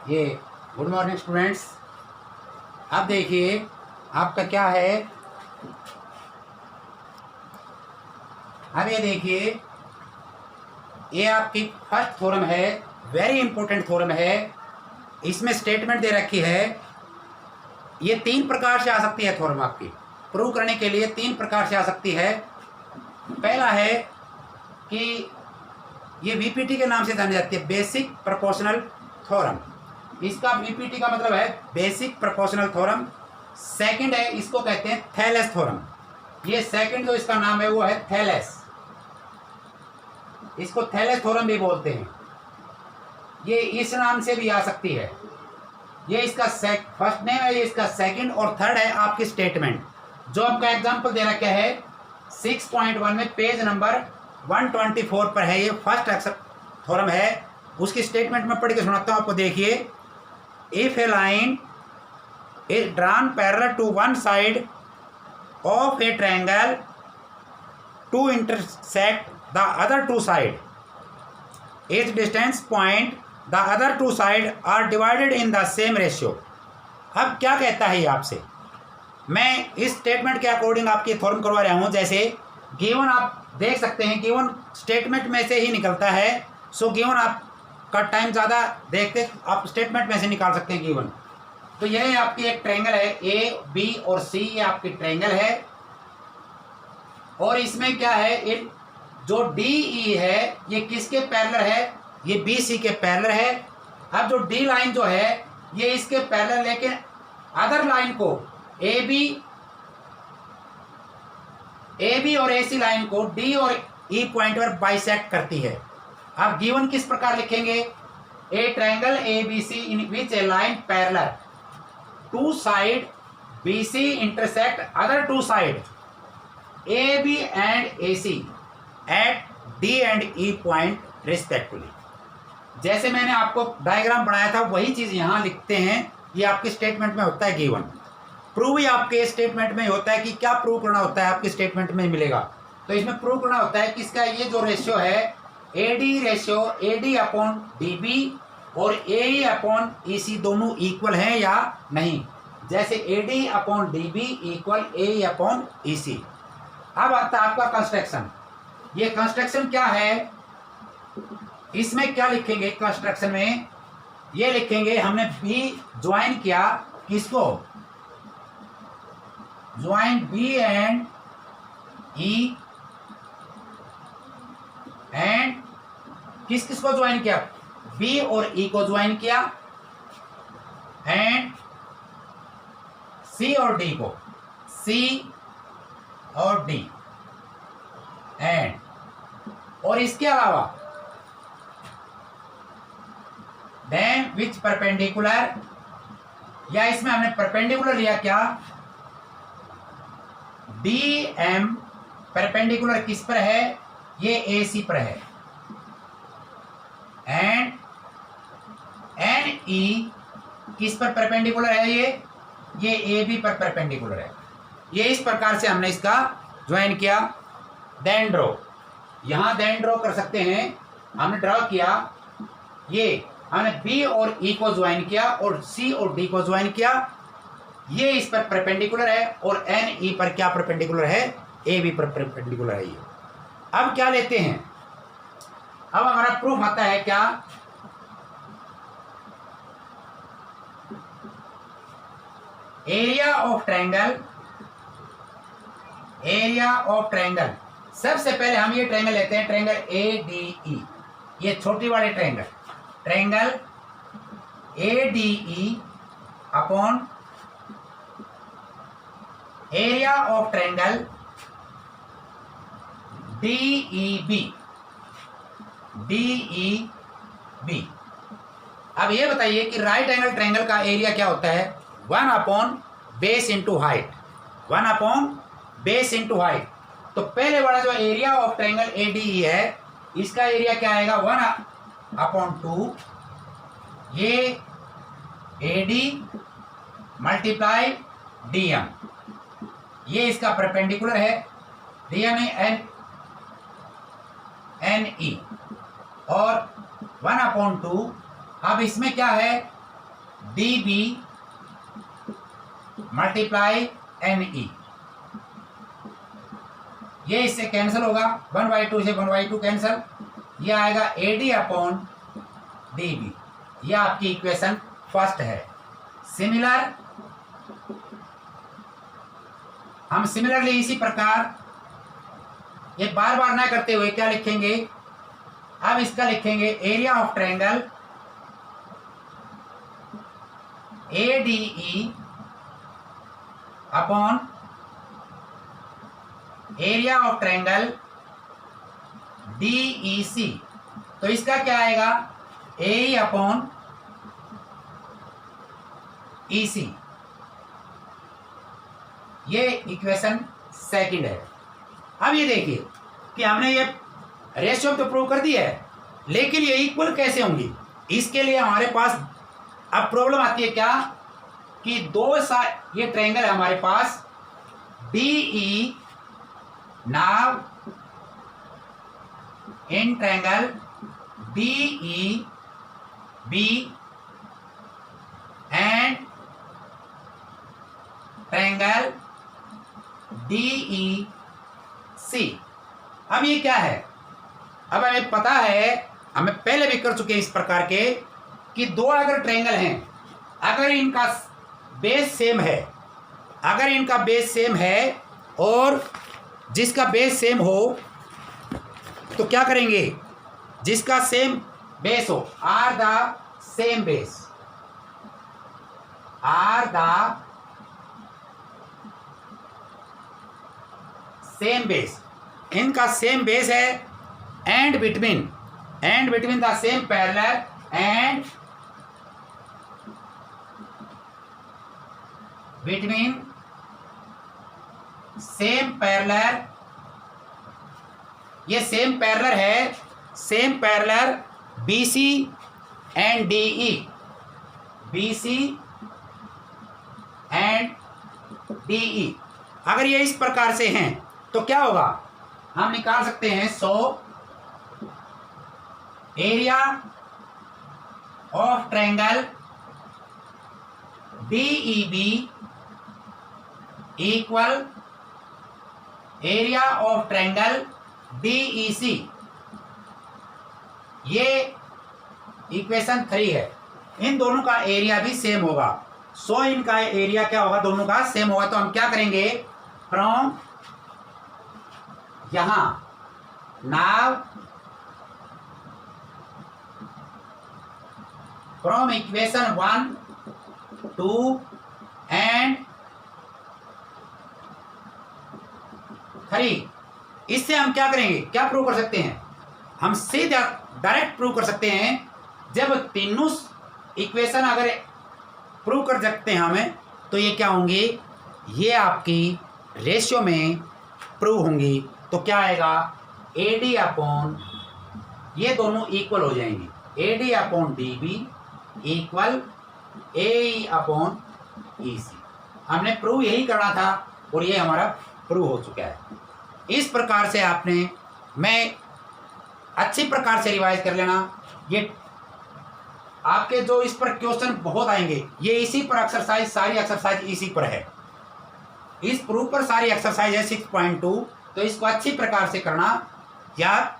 ये good morning students. अब देखिए आपका क्या है। अब ये देखिए, ये आपकी फर्स्ट थ्योरम है, वेरी इंपॉर्टेंट थ्योरम है। इसमें स्टेटमेंट दे रखी है। ये 3 प्रकार से आ सकती है थ्योरम आपकी प्रूव करने के लिए। 3 प्रकार से आ सकती है। पहला है कि ये वीपीटी के नाम से जानी जाती है, बेसिक प्रोपोर्शनल थ्योरम। इसका वीपीटी का मतलब है बेसिक प्रोपोर्शनल थ्योरम। सेकंड है, इसको कहते हैं थैलेस थ्योरम। ये सेकंड जो इसका नाम है वो है थैलेस। इसको थैलेस थ्योरम भी बोलते हैं। ये इस नाम से भी आ सकती है। ये इसका फर्स्ट नेम है, ये इसका सेकंड और थर्ड है आपकी स्टेटमेंट। जो आपका एग्जांपल दे रखा है 6.1 में पेज नंबर 124 पर है। ये फर्स्ट थ्योरम है। उसकी स्टेटमेंट में पढ़ के सुनाता हूं आपको। देखिए, if a line is drawn parallel to one side of a triangle to intersect the other two side, its distance point the other two side are divided in the same ratio। अब क्या कहता है ये आपसे, मैं इस statement के according आपकी थ्योरम करवा रहा हूँ। जैसे गिवन आप देख सकते हैं, गिवन स्टेटमेंट में से ही निकलता है। सो गिवन आपका टाइम ज़्यादा देखते आप स्टेटमेंट में से निकाल सकते हैं गिवन। तो यह आपकी एक ट्रायंगल है, ए बी और सी, ये आपकी ट्रायंगल है। और इसमें क्या है, इन जो डी ई है ये किसके पैरेलल है, ये बी सी के पैरेलल है। अब जो डी लाइन जो है ये इसके पैरेलल, लेकिन अदर लाइन को ए बी और ए सी लाइन को डी और ई पॉइंट पर बाइसेक्ट करती है। अब गिवन किस प्रकार लिखेंगे, a triangle A B C in which a line parallel to side B C intersect other two side A B and A C at D and E point respectively. जैसे मैंने आपको diagram बनाया था वही चीज़ यहाँ लिखते हैं। ये आपके स्टेटमेंट में होता है गिवन। प्रूव ही आपके स्टेटमेंट में होता है कि क्या प्रूव करना होता है, आपके स्टेटमेंट में मिलेगा। तो इसमें प्रूव करना होता है कि इसका ये जो रेशियो है A D ratio, A D upon D B और ए ई अपॉन ई सी दोनों इक्वल हैं या नहीं। जैसे A D upon D B equal A E upon E C. अब आता है आपका कंस्ट्रक्शन। ये कंस्ट्रक्शन क्या है, इसमें क्या लिखेंगे कंस्ट्रक्शन में, ये लिखेंगे हमने बी ज्वाइन किया, किसको, join B and E and किस किस को ज्वाइन किया, बी और ई को ज्वाइन किया एंड सी और डी को, सी और डी एंड, और इसके अलावा देन विच परपेंडिकुलर, या इसमें हमने परपेंडिकुलर लिया क्या, डी एम परपेंडिकुलर किस पर है, ये ए सी पर है एंड एन ई किस पर परपेंडिकुलर है, ये ए बी पर परपेंडिकुलर है। ये इस प्रकार से हमने इसका ज्वाइन किया। देन ड्रॉ, यहाँ देन ड्रॉ कर सकते हैं। हमने ड्रॉ किया, ये हमने बी और ई को ज्वाइन किया और सी और डी को ज्वाइन किया। ये इस पर परपेंडिकुलर है और एन ई पर क्या परपेंडिकुलर है, ए बी पर परपेंडिकुलर है ये। अब क्या लेते हैं, अब हमारा प्रूफ आता है क्या, area of triangle, area of triangle. सबसे पहले हम ये ट्रायंगल लेते हैं, ट्रायंगल ए डी ई, ये छोटी वाली triangle, triangle A D E upon area of triangle D E B, D E B. अब ये बताइए कि राइट एंगल ट्रायंगल का एरिया क्या होता है, 1 upon base into height, 1 upon base into height. तो पहले वाला जो area of triangle A D E है, इसका एरिया क्या आएगा, 1 अपॉन 2 ये A D multiply D M, ये इसका परपेंडिकुलर है, D M N N E और 1/2। अब इसमें क्या है, DB मल्टीप्लाई NE, ये इससे कैंसिल होगा, 1/2 से 1/2 कैंसिल, ये आएगा AD अपॉन DB। ये आपकी इक्वेशन फर्स्ट है। सिमिलर हम सिमिलरली इसी प्रकार ये बार बार ना करते हुए क्या लिखेंगे, अब इसका लिखेंगे area of triangle ADE upon area of triangle DEC। तो इसका क्या आएगा, AE अपॉन EC। ये इक्वेशन सेकंड है। अब ये देखिए कि हमने ये रेशियो तो प्रूव कर दिया है, लेकिन ये इक्वल कैसे होंगी, इसके लिए हमारे पास अब प्रॉब्लम आती है क्या कि ये ट्रायंगल है हमारे पास DE, now in triangle DEB and triangle DEC। अब ये क्या है, अब हमें पता है, हमें पहले भी कर चुके हैं इस प्रकार के कि दो अगर ट्रायंगल हैं, अगर इनका बेस सेम है, अगर इनका बेस सेम है और जिसका बेस सेम हो तो क्या करेंगे, जिसका सेम बेस हो, are the same base, are the same base, इनका सेम बेस है, and between the same parallel and between same parallel, ये सेम पैरेलल है, same parallel BC and DE, BC and DE। अगर ये इस प्रकार से हैं तो क्या होगा, हम निकाल सकते हैं 100 area of triangle DEB equal area of triangle DEC। ये इक्वेशन 3 है। इन दोनों का एरिया भी सेम होगा, सो इनका एरिया क्या होगा, दोनों का सेम होगा। तो हम क्या करेंगे, फ्रॉम यहां नाउ फ्रॉम इक्वेशन 1, 2 एंड 3, इससे हम क्या करेंगे, क्या प्रूव कर सकते हैं, हम सीधा डायरेक्ट प्रूव कर सकते हैं। जब तीनों इक्वेशन अगर प्रूव कर सकते हैं हमें, तो ये क्या होंगे, ये आपकी रेशियो में प्रूव होंगी। तो क्या आएगा, AD अपॉन, ये दोनों इक्वल हो जाएंगी, AD upon DB equal AE upon EC। हमने प्रूव यही करना था और ये हमारा प्रूव हो चुका है। इस प्रकार से आपने, मैं अच्छी प्रकार से रिवाइज कर लेना, ये आपके जो इस पर क्वेश्चन बहुत आएंगे, ये इसी पर एक्सरसाइज, सारी एक्सरसाइज इसी पर है, इस प्रूफ पर सारी एक्सरसाइज है 6.2। तो इसको अच्छी प्रकार से करना, या